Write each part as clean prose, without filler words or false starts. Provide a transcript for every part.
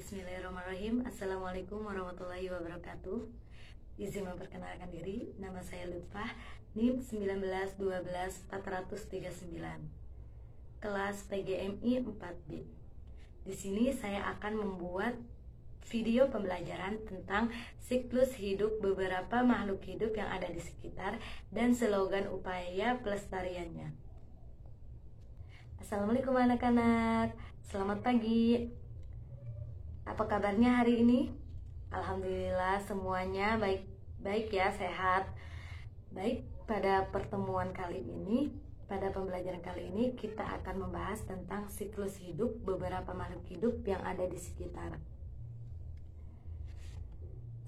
Bismillahirrahmanirrahim. Assalamualaikum warahmatullahi wabarakatuh. Izin memperkenalkan diri, nama saya Lutfah, NIM 1912-439, kelas PGMI 4B. Di sini saya akan membuat video pembelajaran tentang siklus hidup beberapa makhluk hidup yang ada di sekitar dan slogan upaya pelestariannya. Assalamualaikum anak-anak, selamat pagi. Apa kabarnya hari ini? Alhamdulillah semuanya baik ya, sehat. Baik, pada pertemuan kali ini, pada pembelajaran kali ini kita akan membahas tentang siklus hidup beberapa makhluk hidup yang ada di sekitar.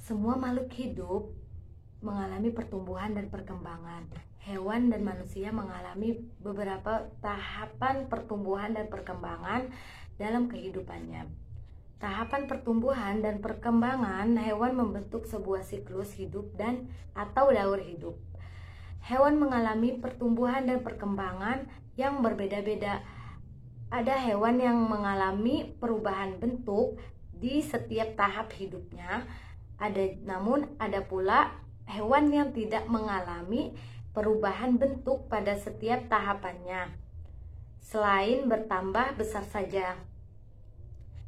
Semua makhluk hidup mengalami pertumbuhan dan perkembangan. Hewan dan manusia mengalami beberapa tahapan pertumbuhan dan perkembangan dalam kehidupannya. Tahapan pertumbuhan dan perkembangan hewan membentuk sebuah siklus hidup dan atau daur hidup. Hewan mengalami pertumbuhan dan perkembangan yang berbeda-beda. Ada hewan yang mengalami perubahan bentuk di setiap tahap hidupnya. Namun ada pula hewan yang tidak mengalami perubahan bentuk pada setiap tahapannya, selain bertambah besar saja.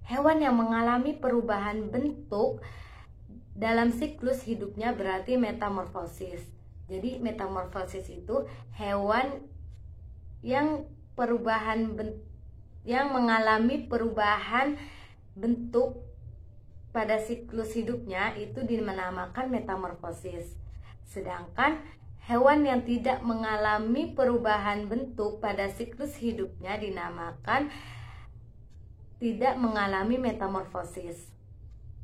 Hewan yang mengalami perubahan bentuk dalam siklus hidupnya berarti metamorfosis. Jadi metamorfosis itu hewan yang mengalami perubahan bentuk pada siklus hidupnya itu dinamakan metamorfosis. Sedangkan hewan yang tidak mengalami perubahan bentuk pada siklus hidupnya dinamakan tidak mengalami metamorfosis.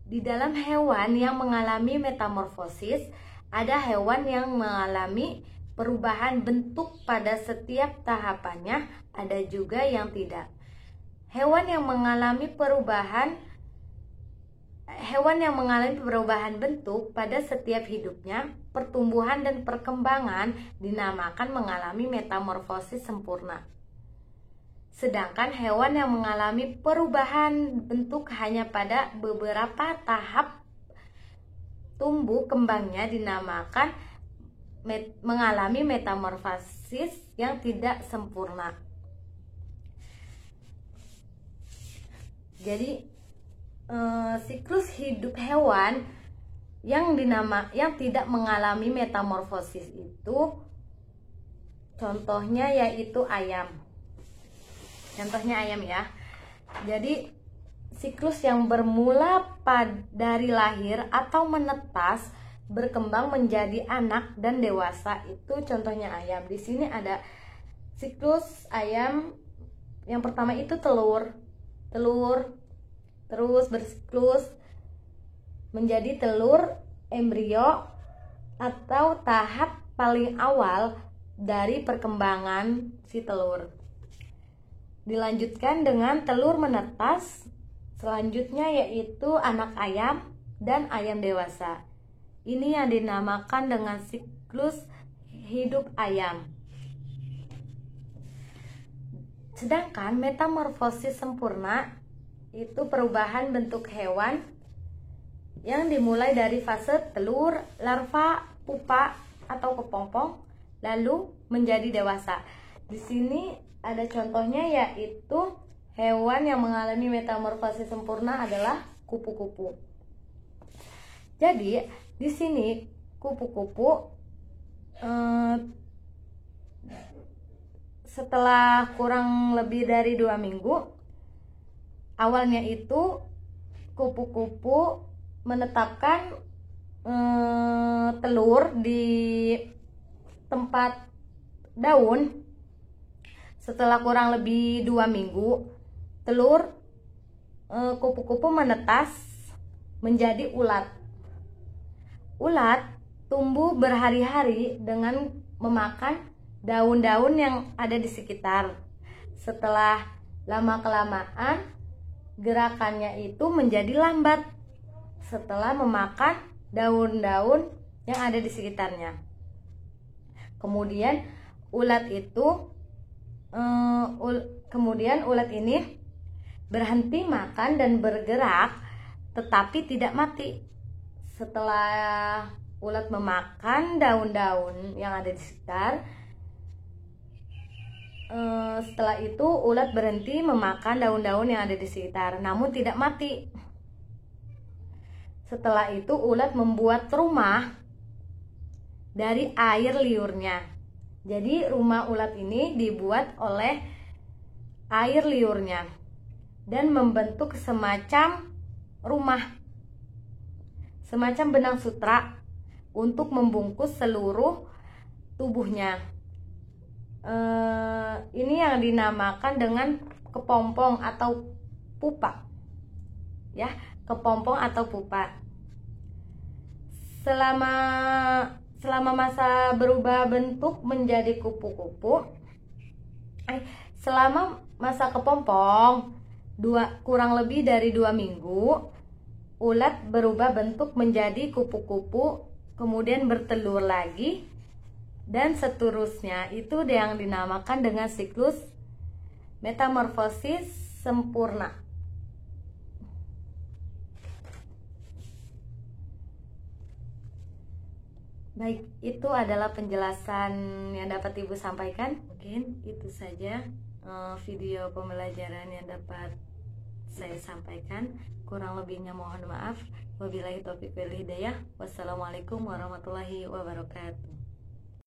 Di dalam hewan yang mengalami metamorfosis, ada hewan yang mengalami perubahan bentuk pada setiap tahapannya, ada juga yang tidak. Hewan yang mengalami perubahan bentuk pada setiap hidupnya, pertumbuhan dan perkembangan dinamakan mengalami metamorfosis sempurna. Sedangkan hewan yang mengalami perubahan bentuk hanya pada beberapa tahap tumbuh kembangnya dinamakan mengalami metamorfosis yang tidak sempurna. Jadi siklus hidup hewan yang tidak mengalami metamorfosis itu contohnya yaitu ayam. Contohnya ayam ya. Jadi siklus yang bermula dari lahir atau menetas berkembang menjadi anak dan dewasa itu contohnya ayam. Di sini ada siklus ayam. Yang pertama itu telur terus bersiklus menjadi telur embrio atau tahap paling awal dari perkembangan si telur. Dilanjutkan dengan telur menetas, selanjutnya yaitu anak ayam dan ayam dewasa. Ini yang dinamakan dengan siklus hidup ayam. Sedangkan metamorfosis sempurna itu perubahan bentuk hewan yang dimulai dari fase telur, larva, pupa atau kepompong lalu menjadi dewasa. Di sini ada contohnya yaitu hewan yang mengalami metamorfosis sempurna adalah kupu-kupu. Jadi di sini kupu-kupu setelah kurang lebih dari 2 minggu, awalnya itu kupu-kupu menetapkan telur di tempat daun. Setelah kurang lebih 2 minggu, telur kupu-kupu menetas menjadi ulat. Ulat tumbuh berhari-hari dengan memakan daun-daun yang ada di sekitar. Setelah lama-kelamaan, gerakannya itu menjadi lambat setelah memakan daun-daun yang ada di sekitarnya. Kemudian ulat ini berhenti makan dan bergerak tetapi tidak mati. Setelah ulat memakan daun-daun yang ada di sekitar, setelah itu ulat berhenti memakan daun-daun yang ada di sekitar, namun tidak mati. Setelah itu ulat membuat rumah dari air liurnya. Jadi rumah ulat ini dibuat oleh air liurnya dan membentuk semacam rumah, semacam benang sutra untuk membungkus seluruh tubuhnya. Ini yang dinamakan dengan kepompong atau pupa, ya, kepompong atau pupa. Selama masa berubah bentuk menjadi kupu-kupu, selama masa kepompong kurang lebih dari 2 minggu, ulat berubah bentuk menjadi kupu-kupu, kemudian bertelur lagi, dan seterusnya. Itu yang dinamakan dengan siklus metamorfosis sempurna. Baik, itu adalah penjelasan yang dapat Ibu sampaikan. Mungkin itu saja video pembelajaran yang dapat saya sampaikan. Kurang lebihnya mohon maaf. Wabillahi taufiq wal hidayah. Wassalamualaikum warahmatullahi wabarakatuh.